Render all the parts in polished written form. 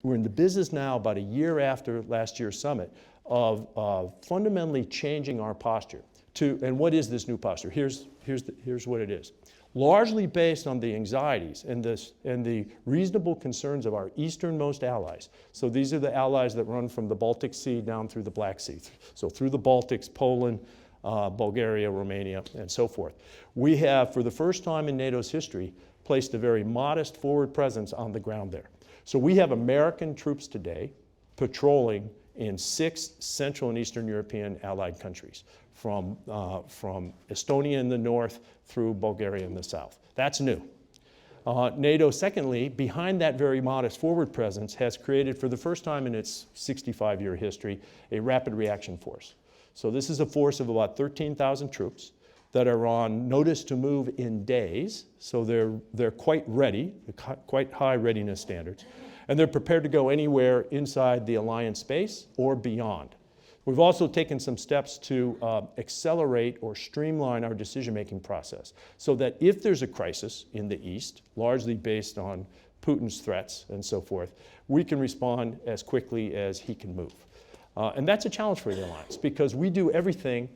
we're in the business now, about a year after last year's summit, of fundamentally changing our posture. And what is this new posture? Here's what it is. Largely based on the anxieties and the reasonable concerns of our easternmost allies. So these are the allies that run from the Baltic Sea down through the Black Sea. So through the Baltics, Poland, Bulgaria, Romania, and so forth. We have, for the first time in NATO's history, placed a very modest forward presence on the ground there. So we have American troops today patrolling in 6 Central and Eastern European allied countries, from Estonia in the north through Bulgaria in the south. That's new. NATO, secondly, behind that very modest forward presence, has created, for the first time in its 65-year history, a rapid reaction force. So this is a force of about 13,000 troops that are on notice to move in days, so they're quite ready, quite high readiness standards, and they're prepared to go anywhere inside the alliance space or beyond. We've also taken some steps to accelerate or streamline our decision-making process so that if there's a crisis in the East, largely based on Putin's threats and so forth, we can respond as quickly as he can move. And that's a challenge for the alliance because we do everything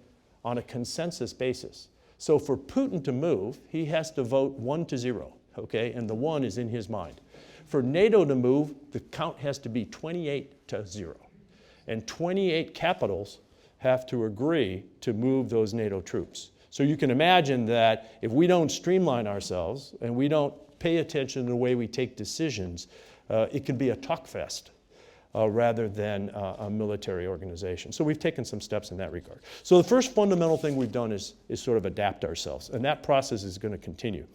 on a consensus basis. So for Putin to move, he has to vote 1-0, okay? And the 1 is in his mind. For NATO to move, the count has to be 28-0. And 28 capitals have to agree to move those NATO troops. So you can imagine that if we don't streamline ourselves and we don't pay attention to the way we take decisions, it can be a talk fest rather than a military organization. So we've taken some steps in that regard. So the first fundamental thing we've done is sort of adapt ourselves, and that process is going to continue.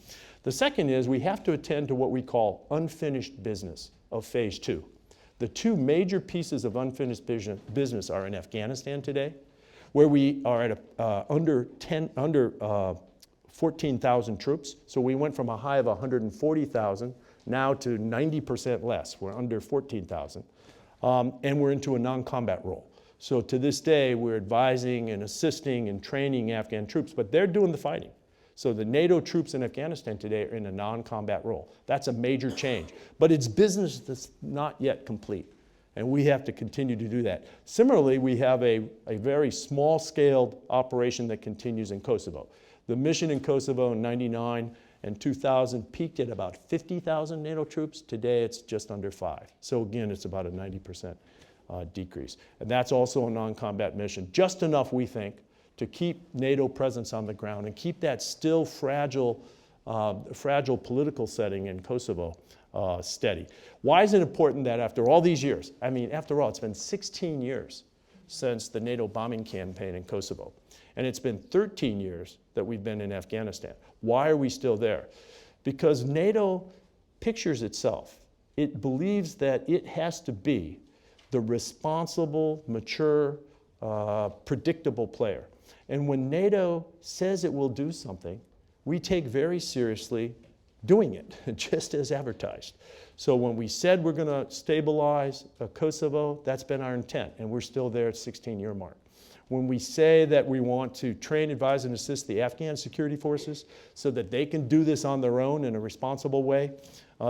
The second is we have to attend to what we call unfinished business of phase 2. The 2 major pieces of unfinished business are in Afghanistan today, where we are at under 14,000 troops. So we went from a high of 140,000 now to 90% less. We're under 14,000. And we're into a non-combat role. So to this day, we're advising and assisting and training Afghan troops, but they're doing the fighting. So the NATO troops in Afghanistan today are in a non-combat role. That's a major change. But it's business that's not yet complete, and we have to continue to do that. Similarly, we have a very small-scaled operation that continues in Kosovo. The mission in Kosovo in '99 and 2000 peaked at about 50,000 NATO troops. Today, it's just under 5. So again, it's about a 90% decrease. And that's also a non-combat mission, just enough, we think, to keep NATO presence on the ground and keep that still fragile political setting in Kosovo steady. Why is it important that after all these years, I mean, after all, it's been 16 years since the NATO bombing campaign in Kosovo, and it's been 13 years that we've been in Afghanistan. Why are we still there? Because NATO pictures itself. It believes that it has to be the responsible, mature, predictable player. And when NATO says it will do something, we take very seriously doing it, just as advertised. So when we said we're going to stabilize Kosovo, that's been our intent, and we're still there at 16-year mark. When we say that we want to train, advise, and assist the Afghan security forces so that they can do this on their own in a responsible way,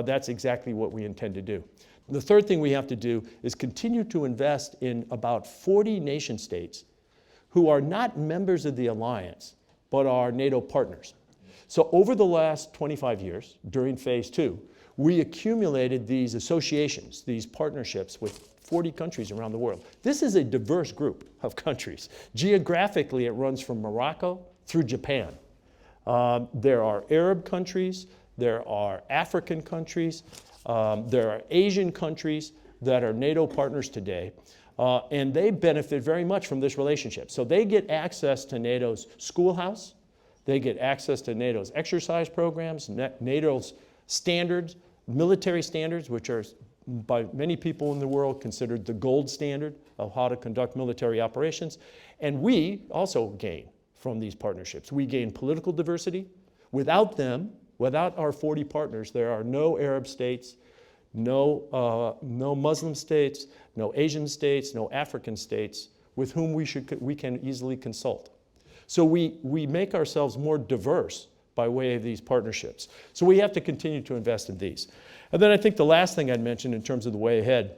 that's exactly what we intend to do. The third thing we have to do is continue to invest in about 40 nation states who are not members of the alliance, but are NATO partners. So over the last 25 years, during phase 2, we accumulated these associations, these partnerships with 40 countries around the world. This is a diverse group of countries. Geographically, it runs from Morocco through Japan. There are Arab countries, there are African countries, there are Asian countries that are NATO partners today, and they benefit very much from this relationship. So they get access to NATO's schoolhouse, they get access to NATO's exercise programs, NATO's standards, military standards, which are by many people in the world considered the gold standard of how to conduct military operations. And we also gain from these partnerships. We gain political diversity. Without them, without our 40 partners, there are no Arab states, no Muslim states, no Asian states, no African states with whom we can easily consult. So we make ourselves more diverse by way of these partnerships. So we have to continue to invest in these. And then I think the last thing I'd mention in terms of the way ahead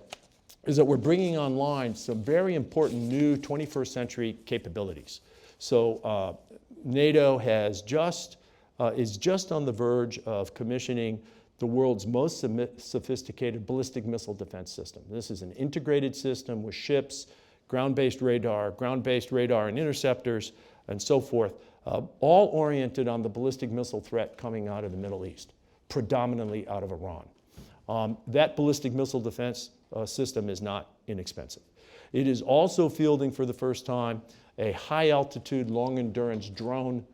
is that we're bringing online some very important new 21st century capabilities. So NATO is just on the verge of commissioning the world's most sophisticated ballistic missile defense system. This is an integrated system with ships, ground-based radar and interceptors, and so forth, all oriented on the ballistic missile threat coming out of the Middle East, predominantly out of Iran. That ballistic missile defense system is not inexpensive. It is also fielding for the first time a high-altitude, long-endurance drone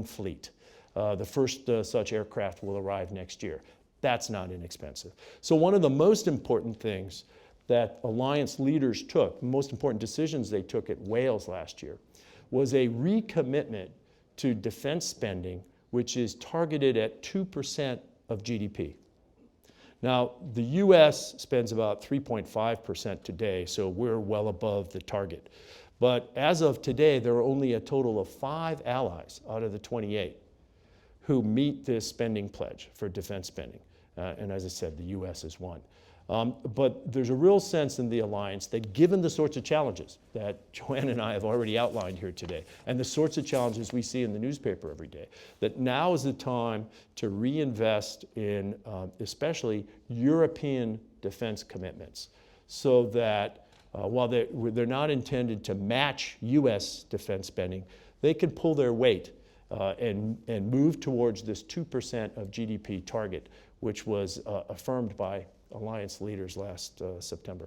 fleet. The first such aircraft will arrive next year. That's not inexpensive. So one of the most important things that alliance leaders took, most important decisions they took at Wales last year, was a recommitment to defense spending, which is targeted at 2% of GDP. Now, the US spends about 3.5% today, so we're well above the target. But as of today, there are only a total of 5 allies out of the 28 who meet this spending pledge for defense spending. And as I said, the US is one. But there's a real sense in the alliance that given the sorts of challenges that Joanne and I have already outlined here today, and the sorts of challenges we see in the newspaper every day, that now is the time to reinvest in especially European defense commitments, so that while they're not intended to match US defense spending, they can pull their weight and move towards this 2% of GDP target, which was affirmed by alliance leaders last September.